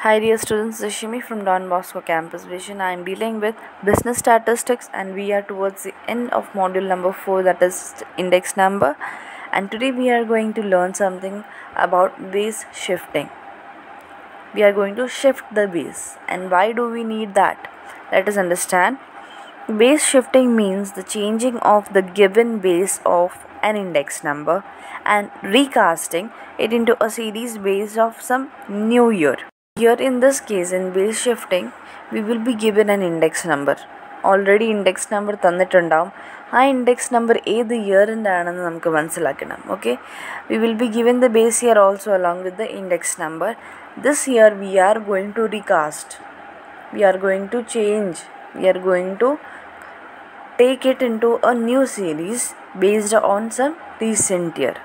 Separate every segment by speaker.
Speaker 1: Hi dear students, this is Shimi from Don Bosco Campus Vision. I am dealing with business statistics and we are towards the end of module number 4, that is index number, and today we are going to learn something about base shifting. We are going to shift the base, and why do we need that? Let us understand. Base shifting means the changing of the given base of an index number and recasting it into a series base of some new year. Here in this case, in base shifting, we will be given an index number. Already index number തന്നിട്ടുണ്ടാവും. ആ index number ഏത് ഇയറിൻ്റെ ആണെന്ന് നമുക്ക് മനസ്സിലാക്കണം. Okay, we will be given the base year also along with the index number. This year we are going to recast. We are going to change. We are going to take it into a new series based on some recent year.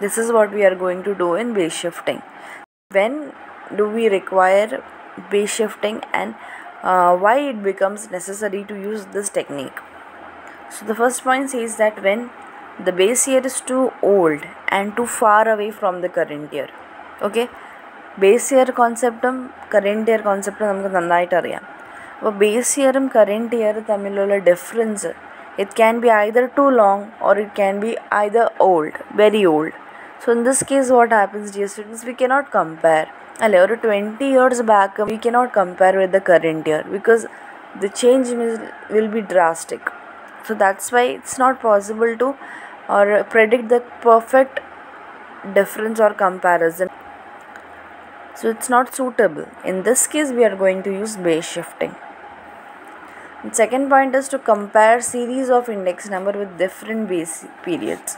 Speaker 1: This is what we are going to do in base shifting. When do we require base shifting and why it becomes necessary to use this technique? So the first point says that when the base year is too old and too far away from the current year. Okay, base year concept current year concept നമുക്ക് നന്നായിട്ട് അറിയാം. അപ്പോൾ base year current year തമ്മിലുള്ള difference, it can be either too long or it can be either old, very old. So in this case what happens, dear students, we cannot compare. Or 20 years back we cannot compare with the current year because the change will be drastic. So that's why it's not possible to or predict the perfect difference or comparison. So it's not suitable. In this case we are going to use base shifting. The second point is to compare series of index number with different base periods.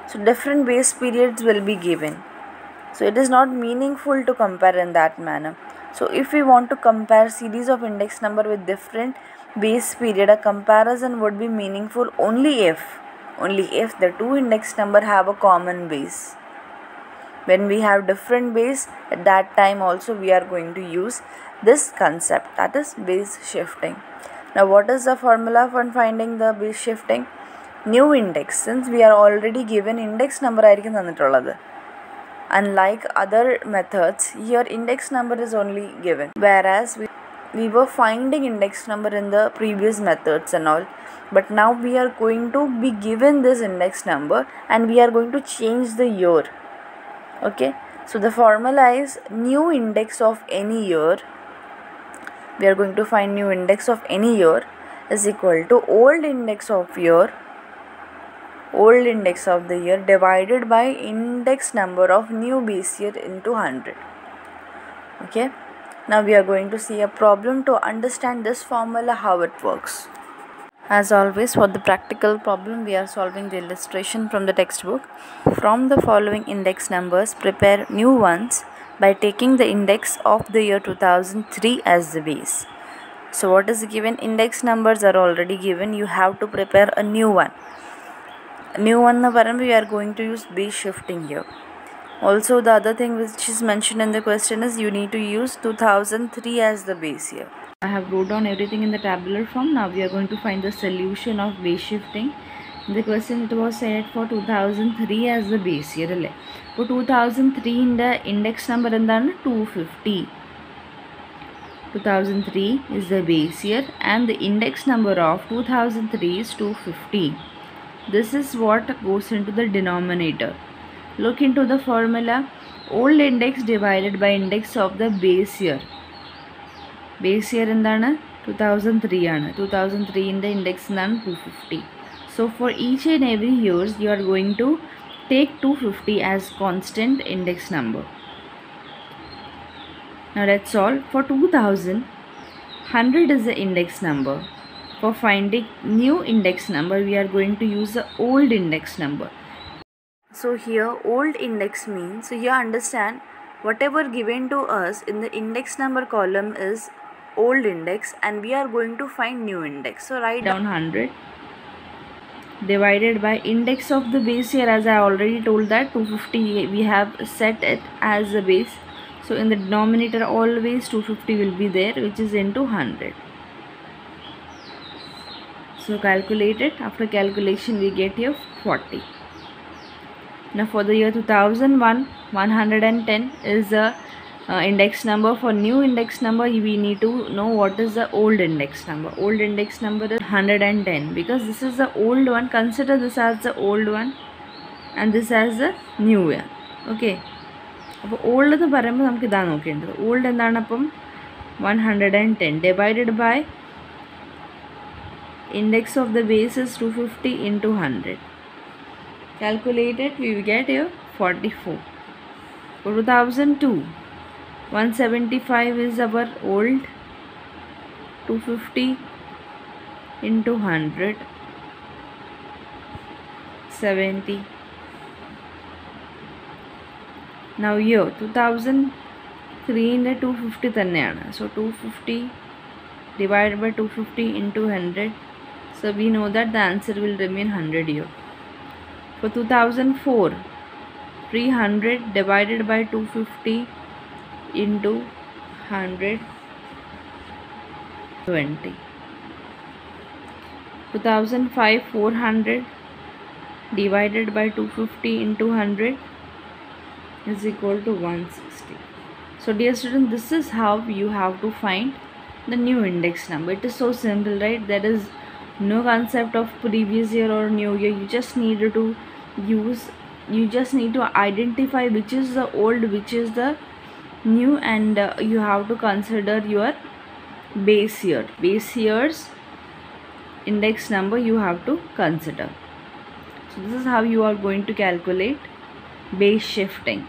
Speaker 1: So different base periods will be given. So it is not meaningful to compare in that manner. So if we want to compare series of index number with different base period, a comparison would be meaningful only if the two index number have a common base. When we have different base, at that time also we are going to use this concept, that is base shifting. Now what is the formula for finding the base shifting? New index, since we are already given index number ആയിരിക്കും തന്നിട്ടുള്ളത്. Unlike other methods, here index number is only given, whereas we were finding index number in the previous methods and all, but now we are going to be given this index number and we are going to change the year. Okay, so the formula is new index of any year. We are going to find new index of any year is equal to old index of year, old index of the year divided by index number of new base year into 100. Okay, now we are going to see a problem to understand this formula, how it works. As always, for the practical problem we are solving the illustration from the textbook. From the following index numbers, prepare new ones by taking the index of the year 2003 as the base. So what is given? Index numbers are already given. You have to prepare a new one. New one we are going to use base shifting here. Also the other thing which is mentioned in the question is you need to use 2003 as the base year. I have wrote down everything in the tabular form. Now we are going to find the solution of base shifting. In the question it was said for 2003 as the base year. For 2003 in the index number endana 250. 2003 is the base year and the index number of 2003 is 250. This is what goes into the denominator. Look into the formula. Old index divided by index of the base year. Base year endana 2003 aanu. 2003 in the index endana 250. So for each and every years you are going to take 250 as constant index number. Now that's all. For 2000, 100 is the index number. For finding new index number we are going to use the old index number. So here old index means, so here understand, whatever given to us in the index number column is old index and we are going to find new index. So write down 100 divided by index of the base here, as I already told that 250 we have set it as the base. So in the denominator always 250 will be there, which is into 100. So calculate it. After calculation we get here 40. Now for the year 2001, 110 is the index number. For new index number, we need to know what is the old index number. Old index number is 110, because this is the old one. Consider this as the old one and this as the new one. Okay, അപ്പോൾ old എന്ന് പറയുമ്പോൾ നമുക്ക് ഇതാണ് നോക്കേണ്ടത്. Old എന്താണ്? അപ്പം 110 divided by index of the base is 250 into 100. Calculate it, we will get here 44. For 2002, 175 is our old, 250 into 100, 70. Now here 2003 in 250 തന്നെയാണ്. So 250 divided by 250 into 100. So we know that the answer will remain 100 here. For 2004, 300 divided by 250 into 100, 20. 2005, 400 divided by 250 into 100 is equal to 160. So dear student, this is how you have to find the new index number. It is so simple, right? There is no concept of previous year or new year. You just need to identify which is the old, which is the new, and you have to consider your base year's index number you have to consider. So this is how you are going to calculate base shifting.